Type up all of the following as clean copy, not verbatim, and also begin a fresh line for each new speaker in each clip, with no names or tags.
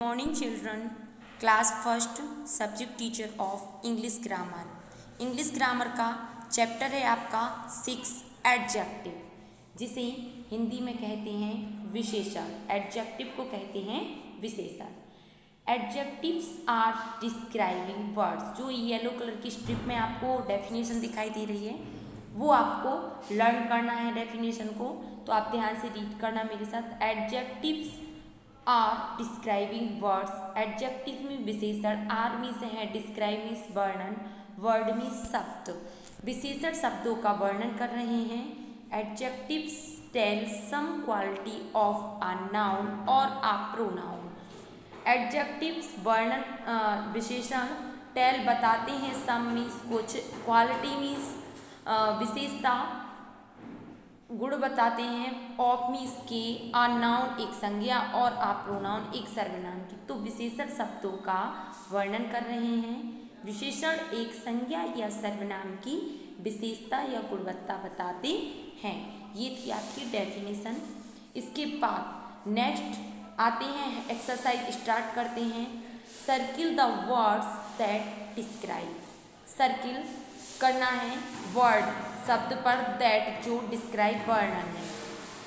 Morning children, class first, subject teacher of English grammar. English grammar का chapter है आपका 6 adjective, जिसे हिंदी में कहते हैं विशेषण। एडजेक्टिव को कहते हैं विशेषण। Adjectives are describing words. जो येलो कलर की स्ट्रिप में आपको डेफिनेशन दिखाई दे रही है, वो आपको लर्न करना है डेफिनेशन को, तो आप ध्यान से रीड करना मेरे साथ। Adjectives are describing words. Adjective में विशेषण, आर मीन्स है डिस्क्राइब मीन्स वर्णन, वर्ड मीन्स शब्द। विशेषण शब्दों का वर्णन कर रहे हैं। Adjectives tell some quality of a noun और अ प्रोनाउन। एडजेक्टिव्स वर्णन विशेषण, टेल बताते हैं, सम मीन्स कुछ, क्वालिटी मीन्स विशेषता गुण बताते हैं, ऑफ मीन्स के, आ नाउन एक संज्ञा और आ प्रोनाउन एक सर्वनाम की। तो विशेषण शब्दों का वर्णन कर रहे हैं। विशेषण एक संज्ञा या सर्वनाम की विशेषता या गुणवत्ता बताते हैं। ये थी आपकी डेफिनेशन। इसके बाद नेक्स्ट आते हैं, एक्सरसाइज स्टार्ट करते हैं। Circle the words that describe. Circle करना है वर्ड शब्द पर, दैट जो डिस्क्राइब वर्णन है,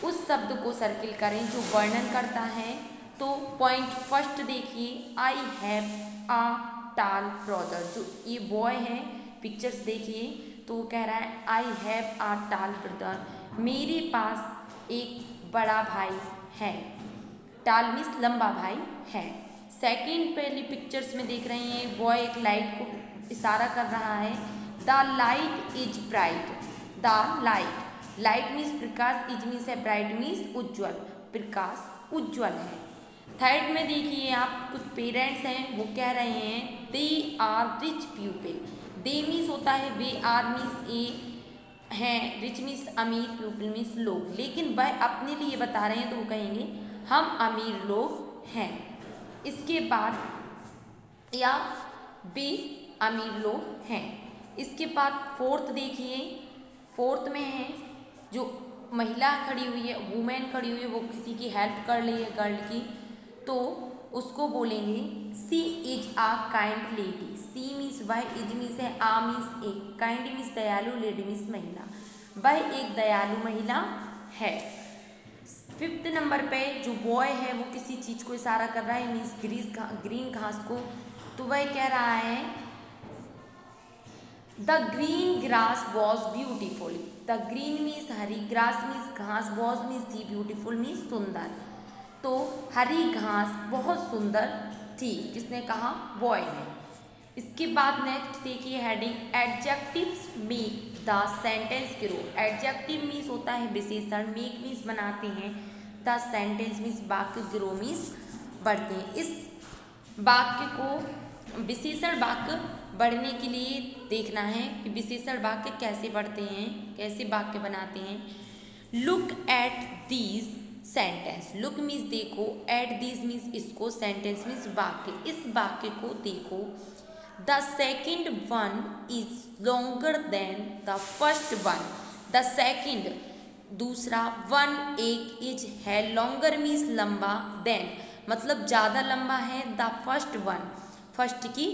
उस शब्द को सर्किल करें जो वर्णन करता है। तो पॉइंट फर्स्ट देखिए, आई हैव आ टाल ब्रदर। जो ये बॉय है, पिक्चर्स देखिए, तो कह रहा है आई हैव आ टाल ब्रदर, मेरे पास एक बड़ा भाई है। टाल मीन्स लंबा भाई है। सेकेंड पहली पिक्चर्स में देख रहे हैं, बॉय एक लाइट को इशारा कर रहा है। The light is bright. The light, light means Prakash, is means है ब्राइट मीन्स उज्ज्वल, प्रकाश उज्ज्वल है। थर्ड में देखिए आप, कुछ पेरेंट्स हैं, वो कह रहे हैं they are rich people. They means होता है वे, आर मीन्स ए हैं, रिच मीन्स अमीर, पीपल मीन्स लोग। लेकिन वह अपने लिए बता रहे हैं, तो वो कहेंगे हम अमीर लोग हैं। इसके बाद या वे अमीर लोग हैं। इसके बाद फोर्थ देखिए, फोर्थ में है जो महिला खड़ी हुई है, वुमेन खड़ी हुई है, वो किसी की हेल्प कर रही है गर्ल की, तो उसको बोलेंगे she is a kind lady. She means वह, इज मीन्स है आ मीन्स एक, काइंड मीन्स दयालु, लेडी मीन्स महिला, वह एक दयालु महिला है। फिफ्थ नंबर पे जो बॉय है वो किसी चीज़ को इशारा कर रहा है, मीन्स ग्रीन घास को, तो वह कह रहा है the green grass was beautiful. The green means Hari, grass means घास, वॉज मीन्स थी, ब्यूटीफुल मीन्स सुंदर। तो हरी घास बहुत सुंदर थी, किसने कहा? बॉय ने। इसके बाद नेक्स्ट देखिए heading, adjectives make the sentence grow. Adjective means होता है विशेषण, मेक मीन्स बनाते हैं, द सेंटेंस मीन्स वाक्य, ग्रो मीन्स बढ़ते हैं। इस वाक्य को विशेषण वाक्य बढ़ने के लिए देखना है कि विशेषण वाक्य कैसे बढ़ते हैं, कैसे वाक्य बनाते हैं। Look at these sentence. Look means देखो, एट दीज मीन्स इसको, सेंटेंस मीन्स वाक्य, इस वाक्य को देखो। The second one is longer than the first one. The second दूसरा, वन एक, इज है, लॉन्गर मीन्स लंबा, देन मतलब ज़्यादा लंबा है, द फर्स्ट वन फर्स्ट की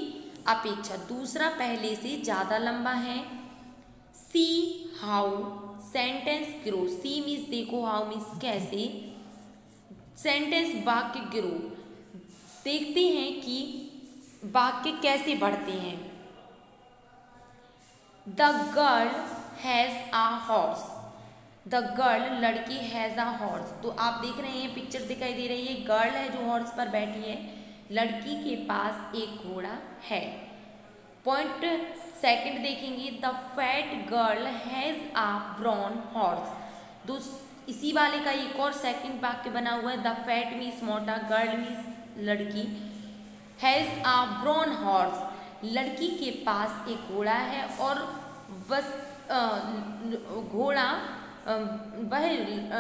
अपेक्षा, दूसरा पहले से ज़्यादा लंबा है। See how sentence grow. See means देखो, हाउ मीन्स कैसे, सेंटेंस वाक्य ग्रो, देखते हैं कि वाक्य कैसे बढ़ते हैं। The girl has a horse. The girl लड़की हैज़ आ हॉर्स। तो आप देख रहे हैं पिक्चर दिखाई दे रही है, गर्ल है जो हॉर्स पर बैठी है, लड़की के पास एक घोड़ा है। पॉइंट सेकंड देखेंगे, the fat girl has a brown horse. इसी वाले का एक और सेकंड वाक्य बना हुआ है, द फैट मीन्स मोटा, गर्ल मीन्स लड़की, हैज़ आ ब्राउन हॉर्स, लड़की के पास एक घोड़ा है, और बस घोड़ा वह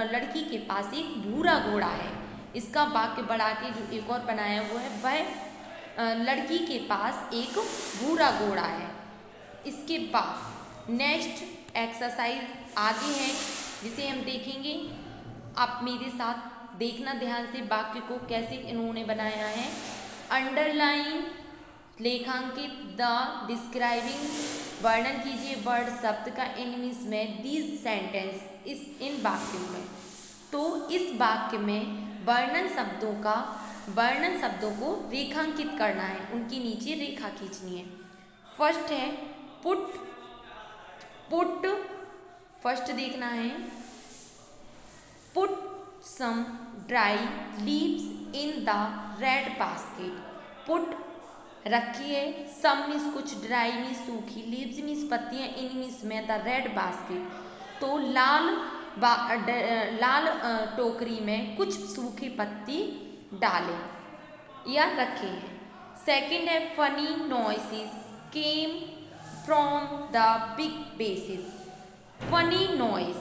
लड़की के पास एक भूरा घोड़ा है। इसका वाक्य बढ़ा के जो एक और बनाया हुआ है, वह लड़की के पास एक भूरा घोड़ा है। इसके बाद नेक्स्ट एक्सरसाइज आगे है, जिसे हम देखेंगे। आप मेरे साथ देखना ध्यान से वाक्य को कैसे इन्होंने बनाया है। अंडरलाइन लेखांकित, द डिस्क्राइबिंग वर्णन कीजिए वर्ड शब्द का इंग्लिश में, दिस सेंटेंस इस इन वाक्यों में। तो इस वाक्य में वर्णन शब्दों को रेखांकित करना है, उनके नीचे रेखा खींचनी है। फर्स्ट है पुट, फर्स्ट देखना है, put some dry leaves in the red basket. Put रखिए, सम मीन्स कुछ, ड्राई मीन्स सूखी, लीव्स मीन्स पत्तियां, इन मीन्स में द रेड बास्केट। तो लाल टोकरी में कुछ सूखी पत्ती डालें या रखे हैं। सेकंड है funny noises came from the big बेसिस। Funny noise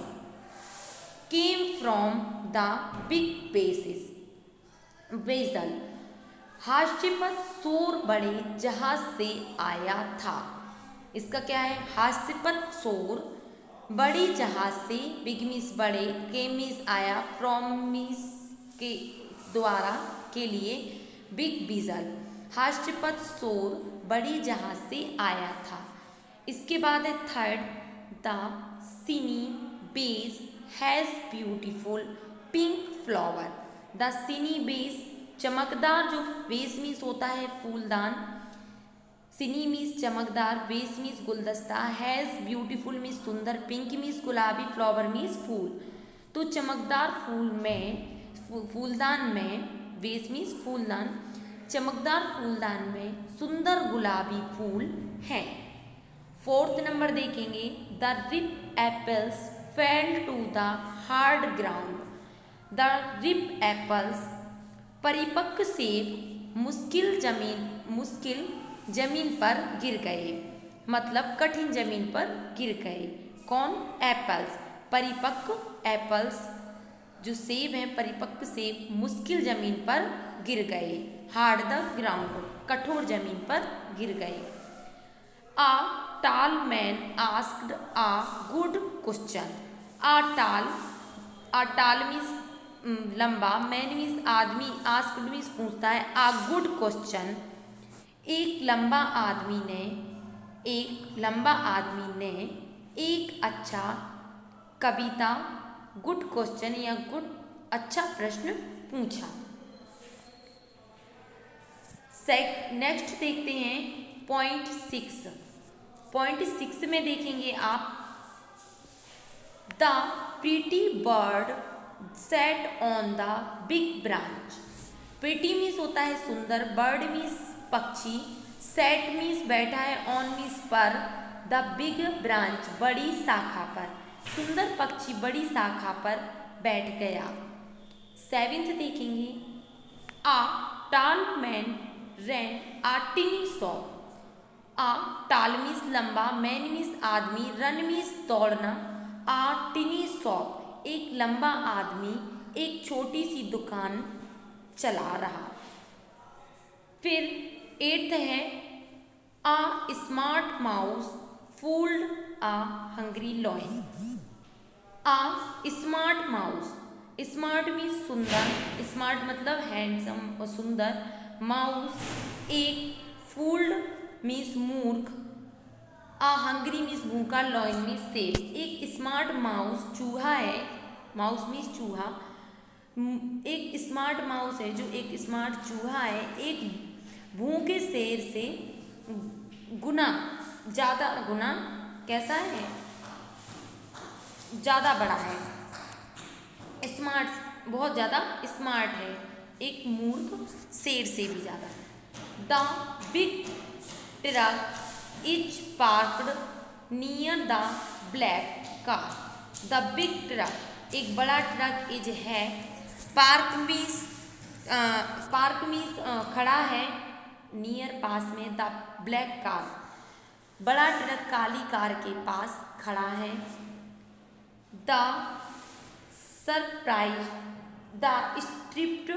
came from the big vessel. हास्यपद शोर बड़े जहाज से आया था। इसका क्या है, हास्यपद शोर बड़ी जहाज से, बिग मीन्स बड़े, केम मीन्स आया, फ्रॉम मीन्स के द्वारा के लिए, बिग बीजल। हास्यपद शोर बड़ी जहाज से आया था। इसके बाद है थर्ड, द सिनी base has beautiful pink flower. The सिनी बेस चमकदार, जो बेस मीन्स होता है फूलदान, सिनी मीन्स चमकदार, बेस मीन्स गुलदस्ता, हैज़ ब्यूटीफुल मीन्स सुंदर, पिंक मीन्स गुलाबी, फ्लावर मीन्स फूल। तो चमकदार फूलदान में, बेस मीन्स फूलदान, चमकदार फूलदान में सुंदर गुलाबी फूल हैं। फोर्थ नंबर देखेंगे, the ripe apples fell to the hard ground. The ripe apples परिपक्व सेब मुश्किल जमीन पर गिर गए, मतलब कठिन जमीन पर गिर गए। कौन, एप्पल्स, परिपक्व एप्पल्स जो सेब हैं, परिपक्व सेब मुश्किल जमीन पर गिर गए, हार्ड द ग्राउंड, कठोर जमीन पर गिर गए। आ टाल मैन आस्क्ड आ गुड क्वेश्चन। आ टाल मीन्स लंबा, मैन मीन्स आदमी, आस्क्ड मीन्स पूछता है, आ गुड क्वेश्चन एक लंबा आदमी ने एक अच्छा कविता, गुड क्वेश्चन या गुड अच्छा प्रश्न पूछा। नेक्स्ट देखते हैं पॉइंट 6 में देखेंगे आप, the pretty bird set on the big branch. Pretty means होता है सुंदर, बर्ड मीन्स पक्षी, सेट मीन्स बैठा है, ऑन मीन्स पर, द बिग ब्रांच बड़ी शाखा पर, सुंदर पक्षी बड़ी शाखा पर बैठ गया। 7th देखेंगे, आ टाल मैन रैन आ टिनी शॉप। आ टाल मीन्स लंबा, मैन मीन्स आदमी, रन मीन्स दौड़ना, आ टिनी शॉप एक लंबा आदमी एक छोटी सी दुकान चला रहा। फिर 8th है, आ स्मार्ट माउस फूल्ड आ हंग्री लॉयन। आ स्मार्ट माउस, स्मार्ट मीन्स सुंदर, स्मार्ट मतलब हैंडसम और सुंदर, माउस एक, फूल्ड मीन्स मूर्ख, आ हंग्री मीन्स भूखा, लॉयन मीन्स सेब। एक स्मार्ट माउस चूहा है, माउस मीन्स चूहा, एक स्मार्ट माउस है जो एक स्मार्ट चूहा है, एक भूखे शेर से ज़्यादा गुना कैसा है, ज़्यादा बड़ा है, स्मार्ट बहुत ज़्यादा स्मार्ट है, एक मूर्ख शेर से भी ज़्यादा। The big truck is parked near the black car. The big truck एक बड़ा ट्रक इज है, पार्क मीन्स खड़ा है, नियर पास में, द ब्लैक कार बड़ा ट्रक काली कार के पास खड़ा है। The surprise the striped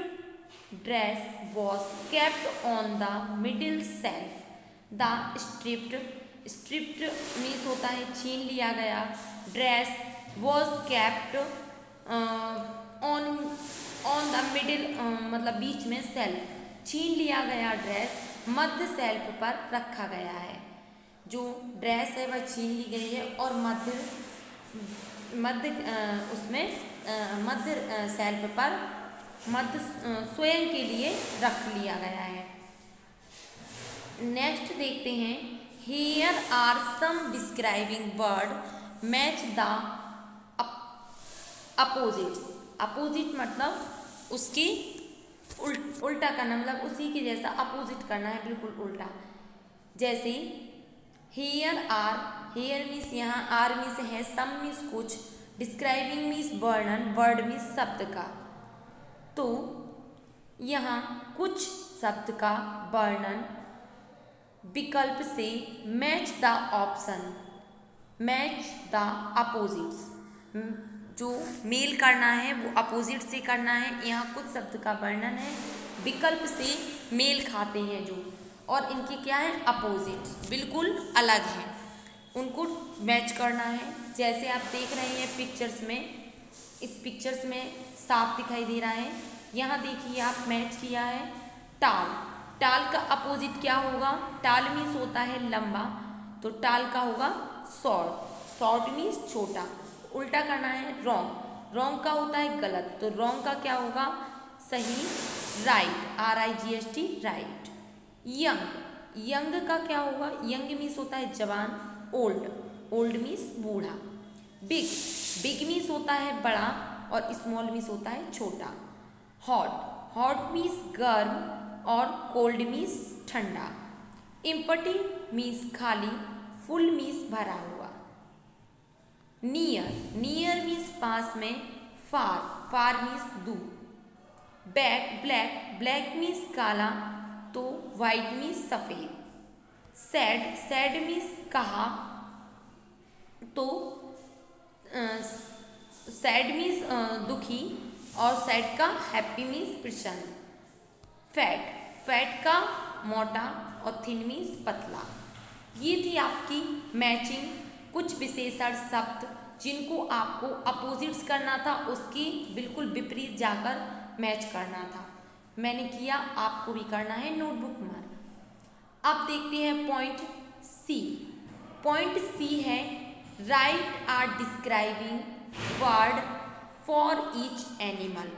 dress was kept on the middle shelf. The striped means होता है छीन लिया गया, dress was kept on the middle मतलब बीच में, सेल्फ छीन लिया गया ड्रेस मध्य शेल्फ पर रखा गया है। जो ड्रेस है वह छीन ली गई है और मध्य शेल्फ पर स्वयं के लिए रख लिया गया है। नेक्स्ट देखते हैं, here are some describing word match the opposites. Opposite मतलब उसकी उल्टा करना, मतलब उसी के जैसा अपोजिट करना है, बिल्कुल उल्टा। जैसे हियर आर, हियर मीन्स यहाँ, आर मीन्स है, सम मीन्स कुछ, डिस्क्राइबिंग मीन्स वर्णन, वर्ड मीन्स शब्द का। तो यहाँ कुछ शब्द का वर्णन विकल्प से match the option, match the opposites, जो मेल करना है वो अपोजिट से करना है। यहाँ कुछ शब्द का वर्णन है, विकल्प से मेल खाते हैं जो, और इनके क्या है, अपोजिट, बिल्कुल अलग हैं, उनको मैच करना है। जैसे आप देख रहे हैं पिक्चर्स में, इस पिक्चर्स में साफ दिखाई दे रहा है। यहाँ देखिए आप मैच किया है टाल। टाल का अपोजिट क्या होगा, टाल मीन्स होता है लंबा, तो टाल का होगा शॉर्ट, शॉर्ट मीन्स छोटा। उल्टा करना है रॉन्ग, रॉन्ग का होता है गलत, तो रॉन्ग का क्या होगा, सही, right, RIGHT, right. Young, young का क्या होगा, यंग मीन्स होता है जवान, ओल्ड, ओल्ड मीन्स बूढ़ा। बिग, बिग मीन्स होता है बड़ा, और स्मॉल मीन्स होता है छोटा। हॉट, हॉट मीन्स गर्म, और कोल्ड मीन्स ठंडा। एम्प्टी मीन्स खाली, फुल मीन्स भरा हुआ। नियर, नियर मीन्स पास में, फार, फार मीन्स दूर। बैक, ब्लैक, ब्लैक मीन्स काला, तो वाइट मीन्स सफ़ेद। सैड, सैड मीन्स कहा, तो सैड मीन्स दुखी, और सैड का हैप्पी मीन्स प्रसन्न। फैट, फैट का मोटा, और थिन मीन्स पतला। ये थी आपकी मैचिंग, कुछ विशेषण शब्द जिनको आपको अपोजिट्स करना था, उसकी बिल्कुल विपरीत जाकर मैच करना था। मैंने किया, आपको भी करना है नोटबुक मार्क। अब देखते हैं पॉइंट सी। पॉइंट सी है, write are describing word for each animal.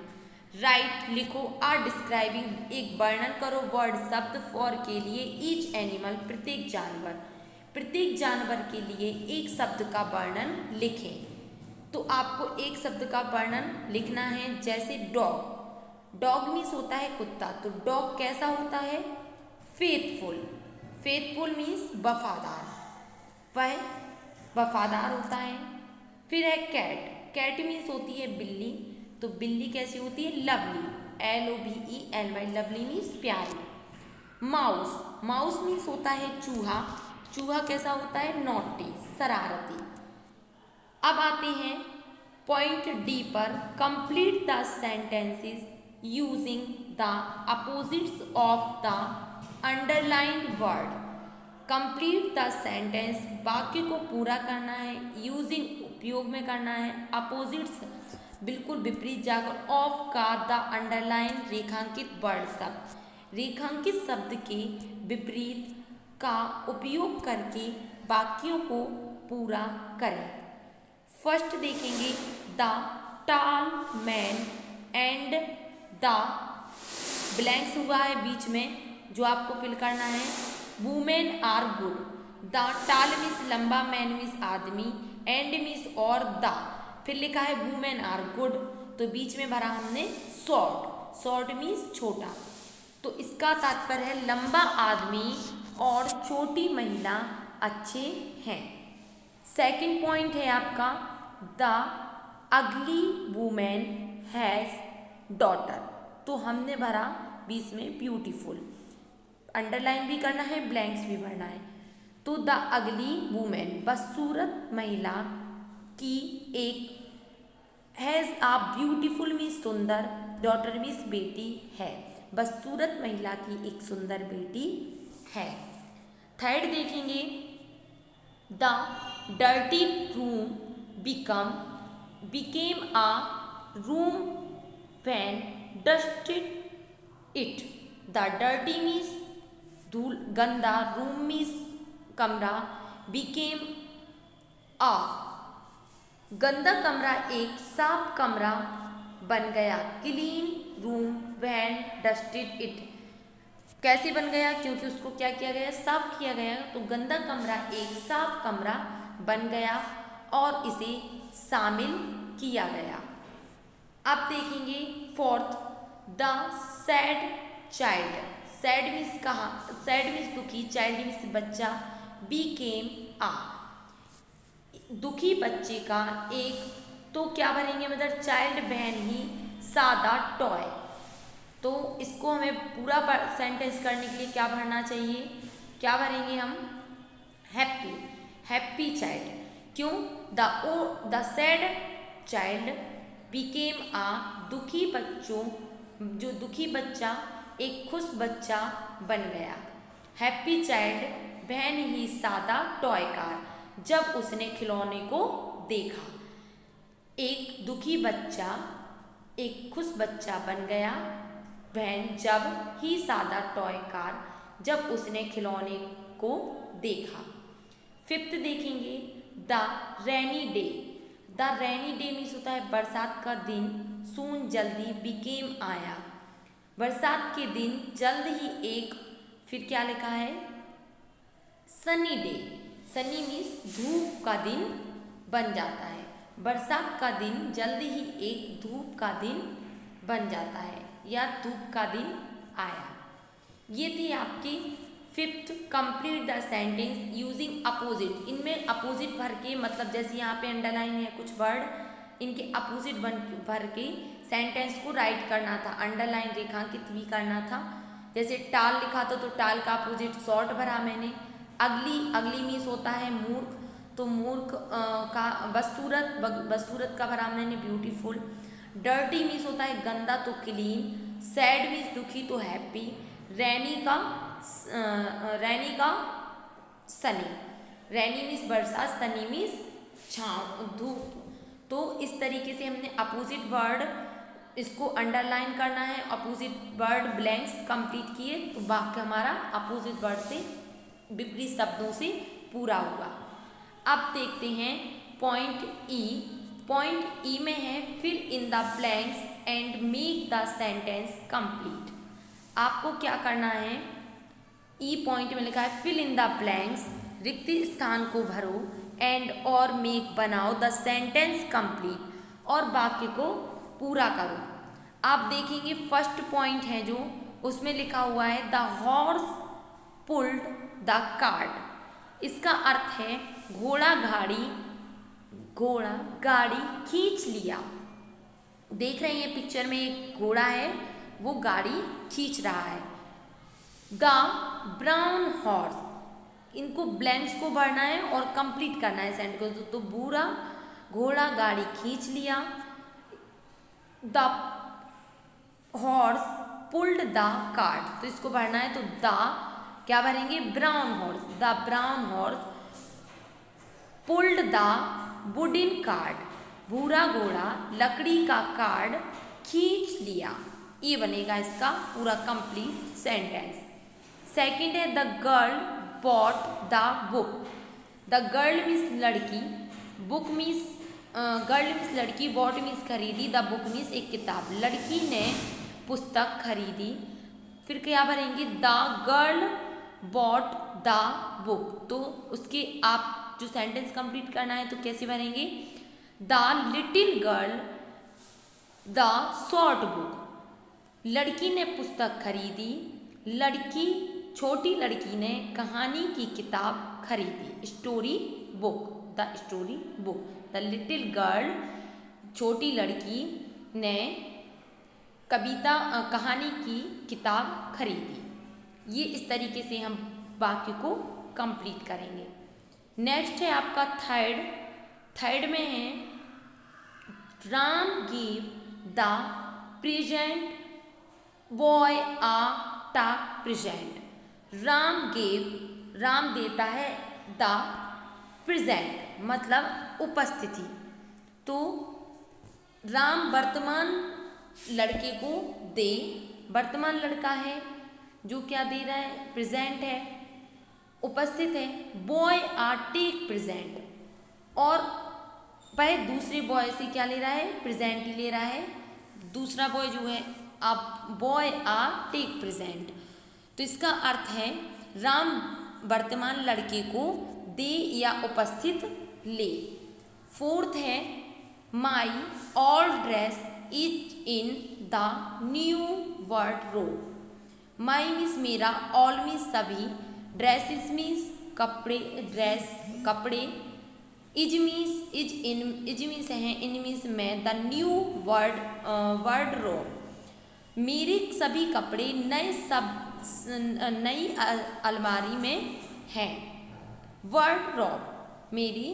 Write लिखो, आर डिस्क्राइबिंग एक वर्णन करो, वर्ड शब्द, फॉर के लिए, ईच एनिमल प्रत्येक जानवर, प्रत्येक जानवर के लिए एक शब्द का वर्णन लिखें। तो आपको एक शब्द का वर्णन लिखना है, जैसे डॉग, डॉग मीन्स होता है कुत्ता, तो डॉग कैसा होता है, फेथफुल, फेथफुल मीन्स वफादार, वह वफादार होता है। फिर है कैट, कैट मीन्स होती है बिल्ली, तो बिल्ली कैसी होती है, लवली, LOVELY, लवली मीन्स प्यारी। माउस, माउस मीन्स होता है चूहा, चूहा कैसा होता है, नॉटी, शरारती। अब आते हैं पॉइंट डी पर, complete the sentences using the opposites of the underlined word. Complete the sentence, वाक्य को पूरा करना है, यूजिंग उपयोग में करना है, अपोजिट्स बिल्कुल विपरीत जाकर, ऑफ का, द अंडरलाइन रेखांकित वर्ड शब्द, रेखांकित शब्द के विपरीत का उपयोग करके वाक्यों को पूरा करें। फर्स्ट देखेंगे, the tall man and the blanks हुआ है बीच में, जो आपको फिल करना है। Women are good, the tall means लंबा, मैन मीन्स आदमी, एंड मीन्स और, द फिर लिखा है वुमेन आर गुड, तो बीच में भरा हमने शॉर्ट, शॉर्ट मीन्स छोटा, तो इसका तात्पर्य है लंबा आदमी और छोटी महिला अच्छे हैं। सेकंड पॉइंट है आपका, the ugly women has daughter, तो हमने भरा बीच में ब्यूटीफुल, अंडरलाइन भी करना है, ब्लैंक्स भी भरना है। तो द अगली वुमेन, बदसूरत महिला की एक, हैज़ आ ब्यूटीफुल मीन्स सुंदर, डॉटर मीन्स बेटी है, बदसूरत महिला की एक सुंदर बेटी है। थर्ड देखेंगे, the dirty room became a room when dusted it, the dirty means धूल गंदा, रूम मीन्स कमरा, बिकेम आ गंदा कमरा एक साफ कमरा बन गया, clean room when dusted it कैसे बन गया, क्योंकि उसको क्या किया गया, साफ किया गया। तो गंदा कमरा एक साफ कमरा बन गया और इसे शामिल किया गया। अब देखेंगे fourth, the sad child. Sad means कहाँ, सैड मीन्स दुखी, चाइल्ड मीन्स बच्चा, बीकेम आ दुखी बच्चे का एक, तो क्या भरेंगे, मतलब चाइल्ड बहन ही सादा टॉय। तो इसको हमें पूरा सेंटेंस करने के लिए क्या भरना चाहिए, क्या भरेंगे हम, हैप्पी, हैप्पी चाइल्ड। क्यों, द सैड चाइल्ड बिकेम आ दुखी बच्चों, जो दुखी बच्चा एक खुश बच्चा बन गया। हैप्पी चाइल्ड बहन ही सादा टॉय कार, जब उसने खिलौने को देखा। एक दुखी बच्चा एक खुश बच्चा बन गया, वैन जब ही सादा टॉय कार, जब उसने खिलौने को देखा। फिफ्थ देखेंगे, the rainy day. The rainy day means होता है बरसात का दिन, सून जल्दी, बिकेम आया, बरसात के दिन जल्द ही एक, फिर क्या लिखा है, सनी डे। सनी मीन्स धूप का दिन बन जाता है, बरसात का दिन जल्द ही एक धूप का दिन बन जाता है या धूप का दिन आया। ये थे आपके fifth, complete the sentence using opposite. इनमें अपोजिट भर के, मतलब जैसे यहाँ पे अंडरलाइन है कुछ वर्ड, इनके अपोजिट भर के सेंटेंस को राइट करना था, अंडरलाइन रेखांकित भी करना था। जैसे टाल लिखा था तो टाल का अपोजिट शॉर्ट भरा मैंने। अगली, अगली मीन्स होता है मूर्ख, तो मूर्ख का बदसूरत, बदसूरत का भरा मैंने ब्यूटीफुल। डर्टी मीन्स होता है गंदा, तो क्लीन। सैड मीन्स दुखी, तो हैप्पी। रैनी का सनी, रैनी मीन्स बरसात, सनी मीन्स छाँव, धूप। तो इस तरीके से हमने अपोजिट वर्ड इसको अंडरलाइन करना है, अपोजिट वर्ड ब्लैंक्स कंप्लीट किए तो वाक्य हमारा अपोजिट वर्ड से विपरीत शब्दों से पूरा हुआ। अब देखते हैं पॉइंट ई। पॉइंट ई में है fill in the blanks and make the sentence complete. आपको क्या करना है, ई पॉइंट में लिखा है फिल इन द ब्लैंक्स, रिक्त स्थान को भरो, एंड और मेक बनाओ द सेंटेंस कंप्लीट, और वाक्य को पूरा करो। आप देखेंगे फर्स्ट पॉइंट है जो, उसमें लिखा हुआ है the horse pulled the cart. इसका अर्थ है घोड़ा गाड़ी खींच लिया। देख रहे हैं पिक्चर में एक घोड़ा है, वो गाड़ी खींच रहा है। द ब्राउन हॉर्स, इनको ब्लैंक्स को भरना है और कंप्लीट करना है सेंटेंस को। तो बुरा घोड़ा गाड़ी खींच लिया। The horse pulled the cart, तो इसको भरना है, तो द क्या भरेंगे, brown horse, the brown horse pulled the wooden cart, भूरा घोड़ा लकड़ी का कार्ड खींच लिया। ये बनेगा इसका पूरा कंप्लीट सेंटेंस। सेकंड है the girl bought the book. The girl means लड़की, बुक मीन्स गर्ल मीन्स लड़की, बॉट मीन्स खरीदी, द बुक मीन्स एक किताब। लड़की ने पुस्तक खरीदी। फिर क्या भरेंगे, the girl bought the book, तो उसके आप जो सेंटेंस कंप्लीट करना है तो कैसे भरेंगे, the little girl the short book, लड़की ने पुस्तक खरीदी, लड़की छोटी लड़की ने कहानी की किताब खरीदी, story book, the story book. The little girl छोटी लड़की ने कहानी की किताब खरीदी। ये इस तरीके से हम वाक्य को कंप्लीट करेंगे। नेक्स्ट है आपका थर्ड में है Ram give the present boy a talk present. Ram देता है द प्रेजेंट मतलब उपस्थिति। तो राम वर्तमान लड़के को दे, वर्तमान लड़का है, जो क्या दे रहा है, प्रेजेंट है, उपस्थित है। बॉय आर टेक प्रेजेंट, और वह दूसरे बॉय से क्या ले रहा है, प्रेजेंट ही ले रहा है। दूसरा बॉय जो है, अब बॉय आर टेक प्रेजेंट, तो इसका अर्थ है राम वर्तमान लड़के को दे या उपस्थित ले। फोर्थ है my all dress is in the new wardrobe. My means मेरा, ऑल मीन्स सभी, ड्रेसेस मीन्स कपड़े, ड्रेस कपड़े, is means is in, is means है, इन मीन्स मैं, द न्यू वार्डरोब मेरे सभी कपड़े नए, सब नई अलमारी में हैं। वार्डरोब मेरी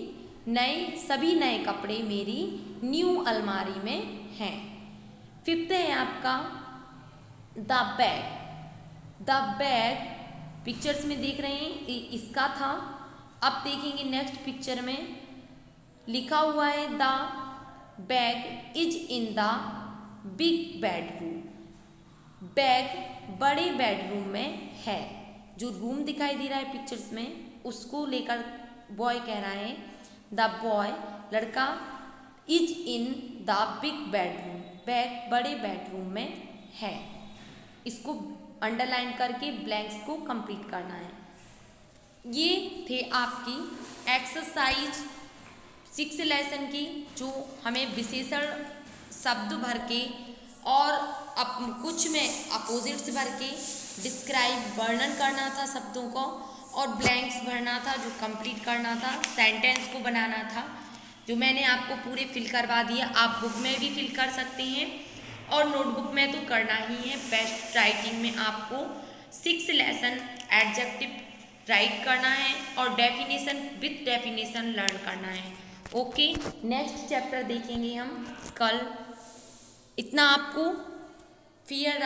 नए, सभी नए कपड़े मेरी न्यू अलमारी में हैं। फिफ्थ है आपका the bag. The bag pictures में देख रहे हैं, इसका था। अब देखेंगे नेक्स्ट पिक्चर में लिखा हुआ है the bag is in the big bedroom. Bag बड़े बेडरूम में है। जो रूम दिखाई दे रहा है पिक्चर्स में, उसको लेकर बॉय कह रहा है, द बॉय लड़का, is in the big bedroom, bag बड़े बेडरूम में है। इसको अंडरलाइन करके ब्लैंक्स को कंप्लीट करना है। ये थे आपकी एक्सरसाइज 6 लेसन की, जो हमें विशेषण शब्द भर के और कुछ में अपोजिट्स भर के डिस्क्राइब, वर्णन करना था शब्दों को, और ब्लैंक्स भरना था, जो कंप्लीट करना था, सेंटेंस को बनाना था, जो मैंने आपको पूरे फिल करवा दिया। आप बुक में भी फिल कर सकते हैं और नोटबुक में तो करना ही है। बेस्ट राइटिंग में आपको 6 लेसन एडजेक्टिव राइट करना है और डेफिनेशन विथ डेफिनेशन लर्न करना है। ओके, नेक्स्ट चैप्टर देखेंगे हम कल। इतना आपको फियर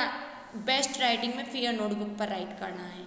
बेस्ट राइटिंग में फियर नोटबुक पर राइट करना है।